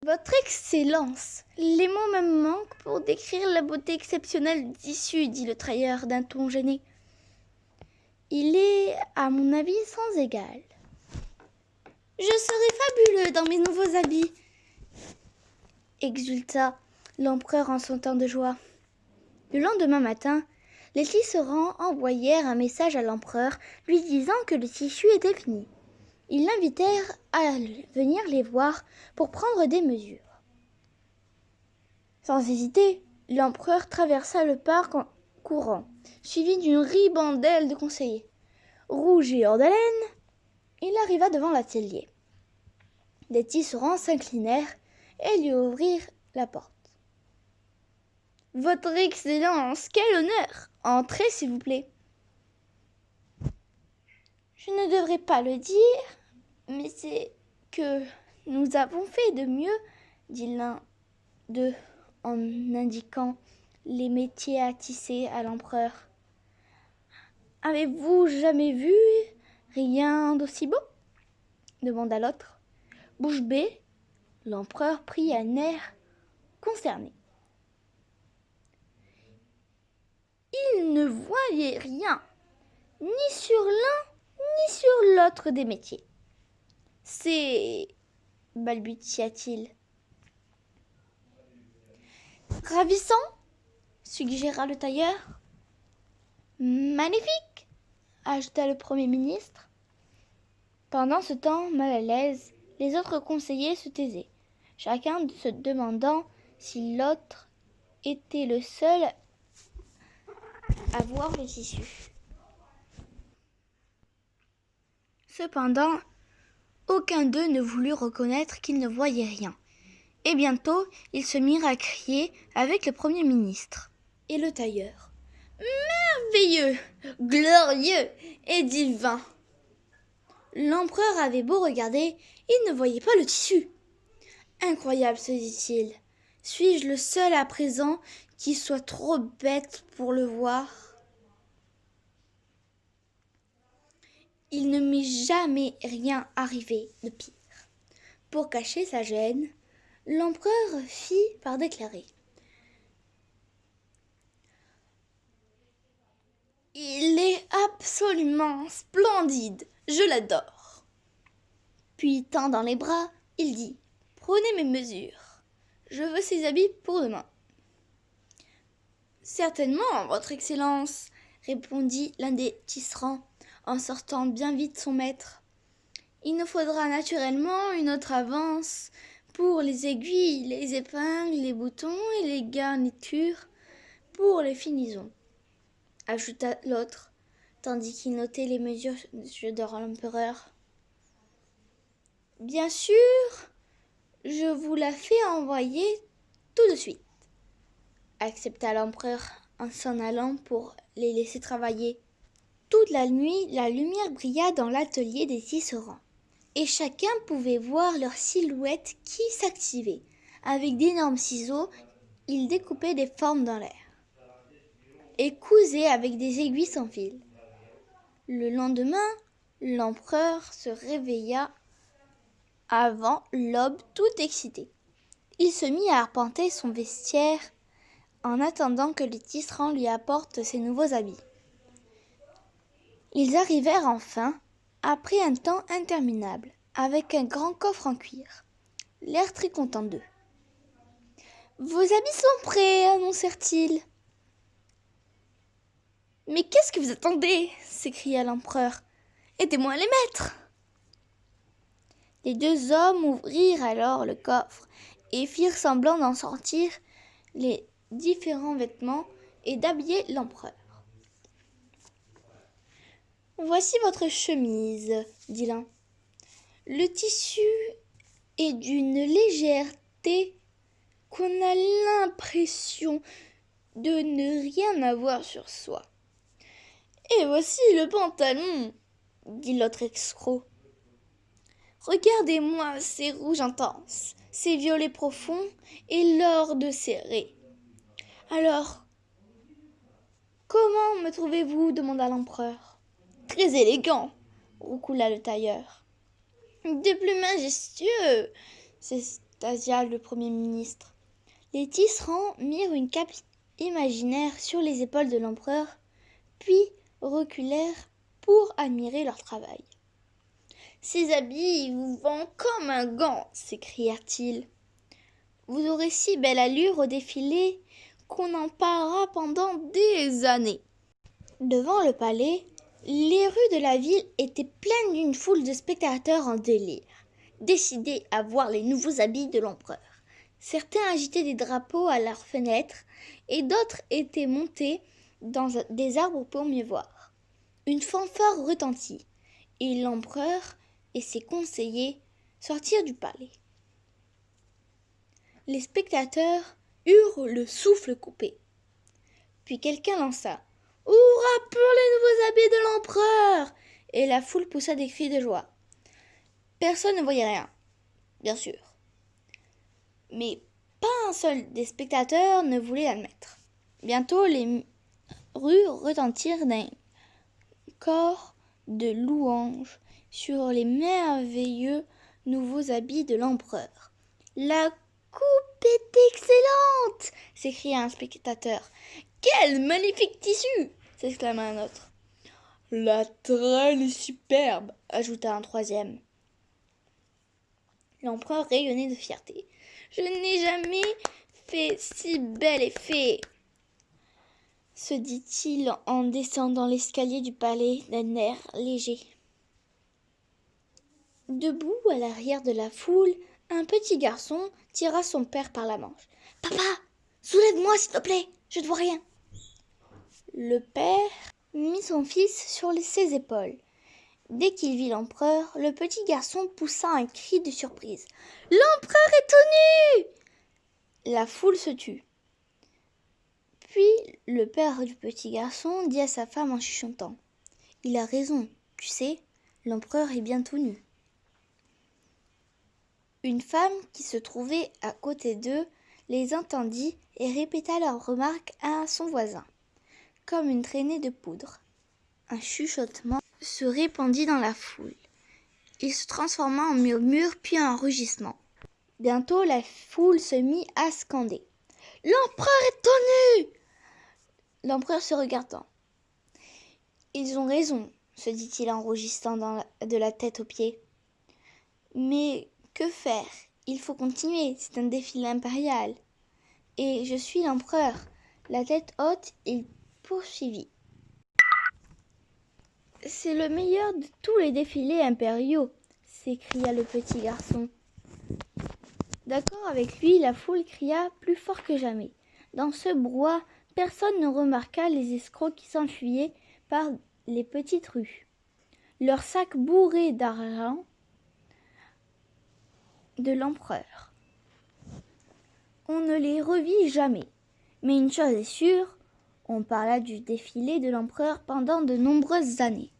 Votre Excellence, les mots me manquent pour décrire la beauté exceptionnelle du tissu, dit le tailleur d'un ton gêné. Il est, à mon avis, sans égal. Je serai fabuleux dans mes nouveaux habits, exulta l'empereur en sautant de joie. Le lendemain matin, les tisserands envoyèrent un message à l'empereur lui disant que le tissu était fini. Ils l'invitèrent à venir les voir pour prendre des mesures. Sans hésiter, l'empereur traversa le parc en courant, suivi d'une ribambelle de conseillers. Rouge et hors d'haleine, il arriva devant l'atelier. Des tisserands s'inclinèrent et lui ouvrirent la porte. « Votre Excellence, quel honneur! Entrez, s'il vous plaît. » « Je ne devrais pas le dire, mais c'est que nous avons fait de mieux, dit l'un d'eux en indiquant les métiers à tisser à l'empereur. « Avez-vous jamais vu rien d'aussi beau ?» demanda l'autre. Bouche bée, l'empereur prit un air consterné. Il ne voyait rien, ni sur l'un ni sur l'autre des métiers. « C'est... » balbutia-t-il. « Ravissant !» suggéra le tailleur. « Magnifique !» ajouta le Premier ministre. Pendant ce temps, mal à l'aise, les autres conseillers se taisaient, chacun se demandant si l'autre était le seul à voir le tissu. Cependant, aucun d'eux ne voulut reconnaître qu'il ne voyait rien. Et bientôt, ils se mirent à crier avec le Premier ministre et le tailleur. « Merveilleux, glorieux et divin !» L'empereur avait beau regarder, il ne voyait pas le tissu. « Incroyable, se dit-il. Suis-je le seul à présent qui soit trop bête pour le voir ? Il ne m'est jamais rien arrivé de pire. » Pour cacher sa gêne, l'empereur fit par déclarer. « Il est absolument splendide, je l'adore. » Puis, tendant les bras, il dit. « Prenez mes mesures. Je veux ces habits pour demain. »« Certainement, votre Excellence, » répondit l'un des tisserands en sortant bien vite son maître. « Il nous faudra naturellement une autre avance pour les aiguilles, les épingles, les boutons et les garnitures pour les finaisons, » ajouta l'autre, tandis qu'il notait les mesures de l'empereur. « Bien sûr, je vous la fais envoyer tout de suite, » accepta l'empereur en s'en allant pour les laisser travailler. Toute la nuit, la lumière brilla dans l'atelier des tisserands, et chacun pouvait voir leur silhouette qui s'activait. Avec d'énormes ciseaux, ils découpaient des formes dans l'air et cousaient avec des aiguilles sans fil. Le lendemain, l'empereur se réveilla avant l'aube, tout excité. Il se mit à arpenter son vestiaire en attendant que les tisserands lui apportent ses nouveaux habits. Ils arrivèrent enfin, après un temps interminable, avec un grand coffre en cuir, l'air très content d'eux. « Vos habits sont prêts, » annoncèrent-ils. « Mais qu'est-ce que vous attendez ?» s'écria l'empereur. « Aidez-moi à les mettre !» Les deux hommes ouvrirent alors le coffre et firent semblant d'en sortir les différents vêtements et d'habiller l'empereur. « Voici votre chemise, » dit l'un. « Le tissu est d'une légèreté qu'on a l'impression de ne rien avoir sur soi. Et voici le pantalon, » dit l'autre escroc. « Regardez-moi ces rouges intenses, ces violets profonds et l'or de serré. Alors, comment me trouvez-vous ? Demanda l'empereur. Très élégant, roucoula le tailleur. De plus majestueux, Anastasia, le Premier ministre. Les tisserands mirent une cape imaginaire sur les épaules de l'empereur, puis reculèrent pour admirer leur travail. « Ces habits vous vont comme un gant !» s'écrièrent-ils. « Vous aurez si belle allure au défilé qu'on en parlera pendant des années. » Devant le palais, les rues de la ville étaient pleines d'une foule de spectateurs en délire, décidés à voir les nouveaux habits de l'empereur. Certains agitaient des drapeaux à leurs fenêtres et d'autres étaient montés dans des arbres pour mieux voir. Une fanfare retentit et l'empereur et ses conseillers sortirent du palais. Les spectateurs eurent le souffle coupé. Puis quelqu'un lança « Hurrah pour les nouveaux habits de l'empereur !» et la foule poussa des cris de joie. Personne ne voyait rien, bien sûr. Mais pas un seul des spectateurs ne voulait l'admettre. Bientôt, les rues retentirent d'un corps de louanges sur les merveilleux nouveaux habits de l'empereur. « La coupe est excellente !» s'écria un spectateur. « Quel magnifique tissu !» s'exclama un autre. « La traîne est superbe !» ajouta un troisième. L'empereur rayonnait de fierté. « Je n'ai jamais fait si bel effet !» se dit-il en descendant l'escalier du palais d'un air léger. Debout à l'arrière de la foule, un petit garçon tira son père par la manche. « Papa, soulève-moi s'il te plaît, je ne vois rien. » Le père mit son fils sur ses épaules. Dès qu'il vit l'empereur, le petit garçon poussa un cri de surprise. « L'empereur est tout nu !» La foule se tut. Puis le père du petit garçon dit à sa femme en chuchotant. « Il a raison, tu sais, l'empereur est bien tout nu. » Une femme qui se trouvait à côté d'eux les entendit et répéta leur remarque à son voisin, comme une traînée de poudre. Un chuchotement se répandit dans la foule. Il se transforma en murmure puis en rugissement. Bientôt la foule se mit à scander. « L'empereur est tout nu !» L'empereur se regardant. « Ils ont raison, » se dit-il en rougissant de la tête aux pieds. « Mais que faire ? Il faut continuer, c'est un défilé impérial. Et je suis l'empereur. » La tête haute, il poursuivit. « C'est le meilleur de tous les défilés impériaux, » s'écria le petit garçon. D'accord avec lui, la foule cria plus fort que jamais. Dans ce brouhaha, personne ne remarqua les escrocs qui s'enfuyaient par les petites rues, leurs sacs bourrés d'argent de l'empereur. On ne les revit jamais. Mais une chose est sûre, on parla du défilé de l'empereur pendant de nombreuses années.